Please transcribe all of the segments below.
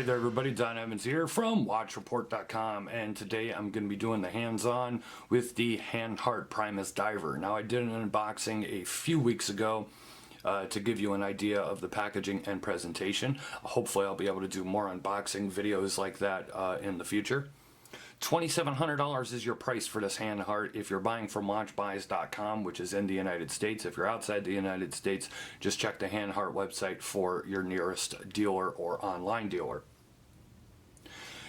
Hey there everybody, Don Evans here from WatchReport.com, and today I'm going to be doing the hands-on with the Hanhart Primus Diver. Now I did an unboxing a few weeks ago to give you an idea of the packaging and presentation. Hopefully I'll be able to do more unboxing videos like that in the future. $2,700 is your price for this Hanhart if you're buying from WatchBuys.com, which is in the United States. If you're outside the United States, just check the Hanhart website for your nearest dealer or online dealer.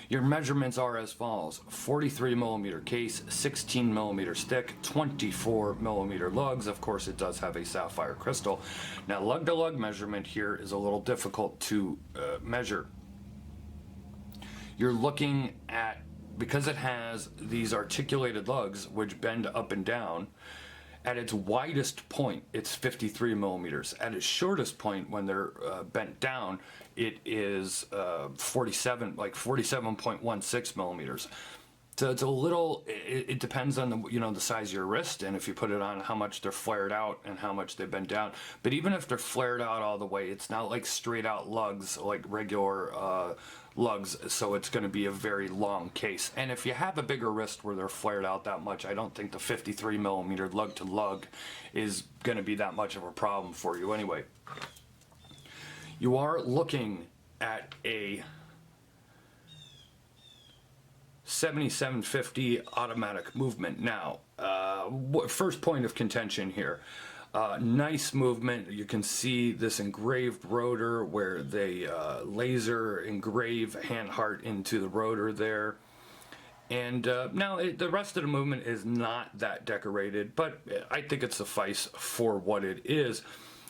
Your measurements are as follows: 43mm case, 16mm stick, 24mm lugs. Of course, it does have a sapphire crystal. Now, lug-to-lug measurement here is a little difficult to measure. You're looking at, because it has these articulated lugs which bend up and down, at its widest point it's 53mm. At its shortest point, when they're bent down, it is 47.16mm. So it's a little, it depends on the size of your wrist, and if you put it on, how much they're flared out and how much they bend down. But even if they're flared out all the way, it's not like straight out lugs like regular lugs, so it's going to be a very long case. And if you have a bigger wrist where they're flared out that much, I don't think the 53mm lug to lug is going to be that much of a problem for you anyway. You are looking at a 7750 automatic movement. Now, first point of contention here. Nice movement. You can see this engraved rotor where they laser engrave Hanhart into the rotor there. And now the rest of the movement is not that decorated, but I think it suffices for what it is.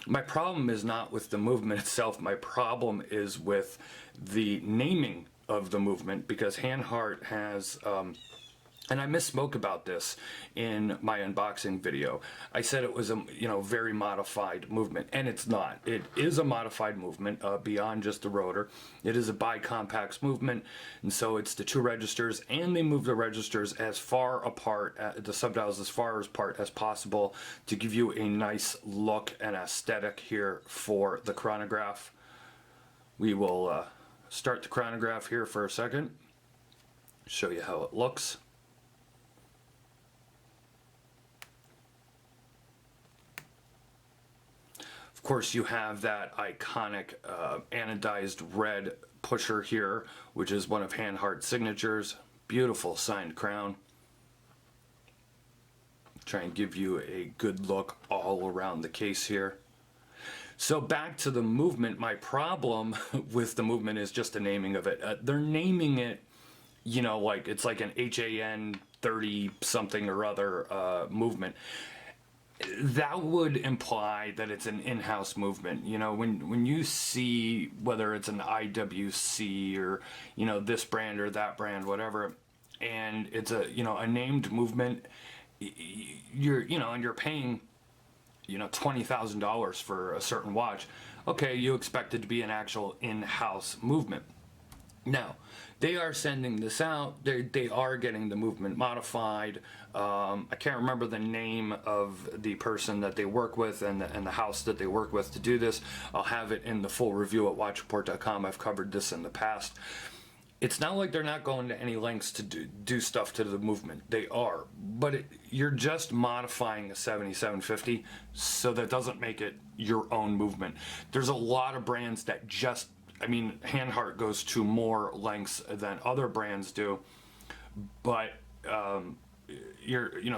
My problem is not with the movement itself. My problem is with the naming of the movement, because Hanhart has, and I misspoke about this in my unboxing video. I said it was a very modified movement, and it's not. It is a modified movement beyond just the rotor. It is a bicompax movement, and so it's the two registers, and they move the registers as far apart, the subdials as far apart as possible, to give you a nice look and aesthetic here for the chronograph. We will start the chronograph here for a second, show you how it looks. Of course, you have that iconic anodized red pusher here, which is one of Hanhart's signatures. Beautiful signed crown. Try and give you a good look all around the case here. So back to the movement. My problem with the movement is just the naming of it. They're naming it, like it's like an HAN 30 something or other movement. That would imply that it's an in-house movement. When you see whether it's an IWC or this brand or that brand, whatever, and it's a named movement, you're paying $20,000 for a certain watch. Okay, you expect it to be an actual in-house movement. Now, they are sending this out. They are getting the movement modified. I can't remember the name of the person that they work with and the house that they work with to do this. I'll have it in the full review at WatchReport.com. I've covered this in the past. It's not like they're not going to any lengths to do stuff to the movement. They are. But you're just modifying a 7750, so that doesn't make it your own movement. There's a lot of brands that just, Hanhart goes to more lengths than other brands do, but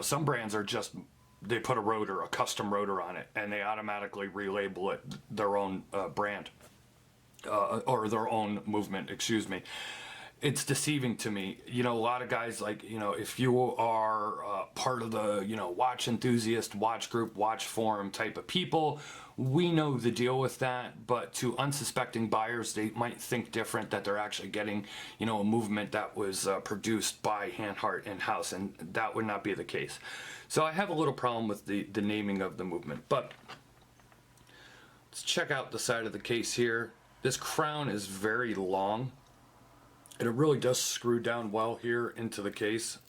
some brands are just, they put a custom rotor on it, and they automatically relabel it their own brand, or their own movement, excuse me. It's deceiving to me. A lot of guys, if you are part of the, watch enthusiast, watch group, watch forum type of people, we know the deal with that. But to unsuspecting buyers, they might think different, that they're actually getting, a movement that was produced by Hanhart in-house, and that would not be the case. So I have a little problem with the naming of the movement. But let's check out the side of the case here. This crown is very long, and it really does screw down well here into the case.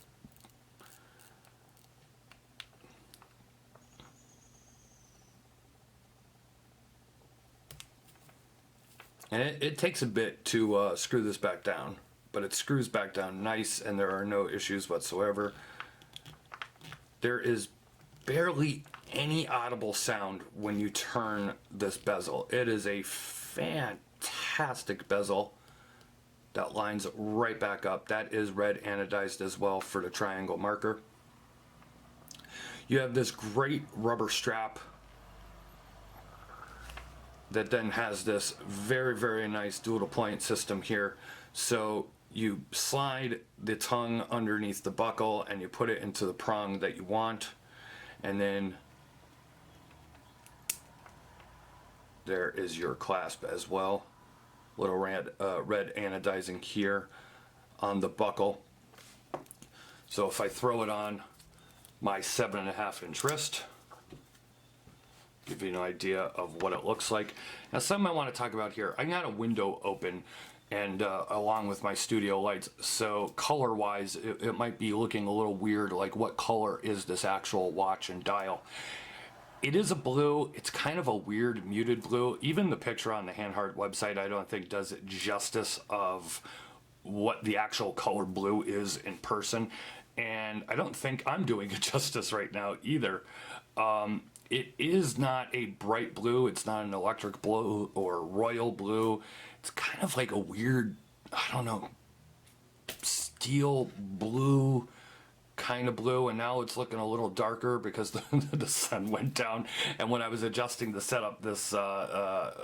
And it takes a bit to screw this back down, but it screws back down nice and there are no issues whatsoever. There is barely any audible sound when you turn this bezel. It is a fantastic bezel that lines right back up. That is red anodized as well for the triangle marker. You have this great rubber strap that then has this very, very nice dual point system here. So you slide the tongue underneath the buckle and you put it into the prong that you want, and then there is your clasp as well. Little red anodizing here on the buckle. So if I throw it on my 7.5-inch wrist, give you an idea of what it looks like. Now, something I want to talk about here. I got a window open, and along with my studio lights, so color-wise, it might be looking a little weird. Like, what color is this actual watch and dial? It is a blue. It's kind of a weird muted blue. Even the picture on the Hanhart website, I don't think does it justice of what the actual color blue is in person, and I don't think I'm doing it justice right now either. It is not a bright blue. It's not an electric blue or royal blue. It's kind of like a weird, I don't know, steel blue kind of blue. And now it's looking a little darker because the sun went down. And when I was adjusting the setup this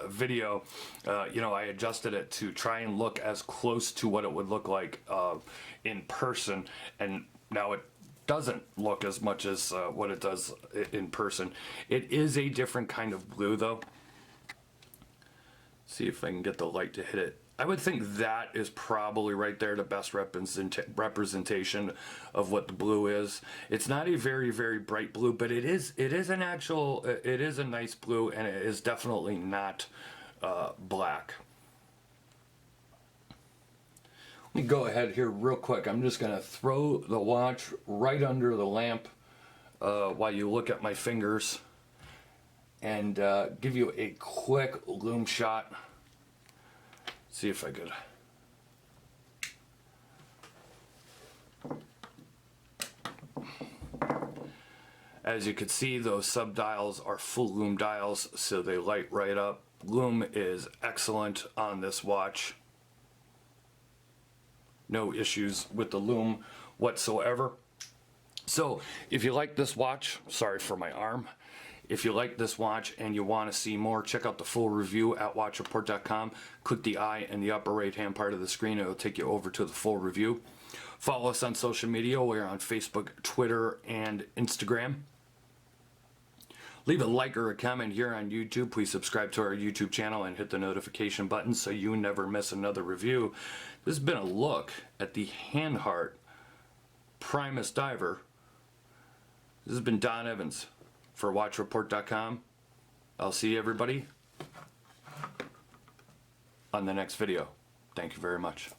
video, I adjusted it to try and look as close to what it would look like in person. And now it doesn't look as much as what it does in person. It is a different kind of blue though. See if I can get the light to hit it. I would think that is probably right there the best representation of what the blue is. It's not a very, very bright blue, but it is a nice blue, and it is definitely not black. Let me go ahead here real quick. I'm just going to throw the watch right under the lamp while you look at my fingers and give you a quick lume shot. See if I could. As you can see, those sub-dials are full lume dials, so they light right up. Lume is excellent on this watch. No issues with the lume whatsoever. So if you like this watch, sorry for my arm. If you like this watch and you want to see more, check out the full review at watchreport.com. Click the eye in the upper right hand part of the screen. It'll take you over to the full review. Follow us on social media. We're on Facebook, Twitter, and Instagram. Leave a like or a comment here on YouTube. Please subscribe to our YouTube channel and hit the notification button so you never miss another review. This has been a look at the Hanhart Primus Diver. This has been Don Evans for watchreport.com. I'll see everybody on the next video. Thank you very much.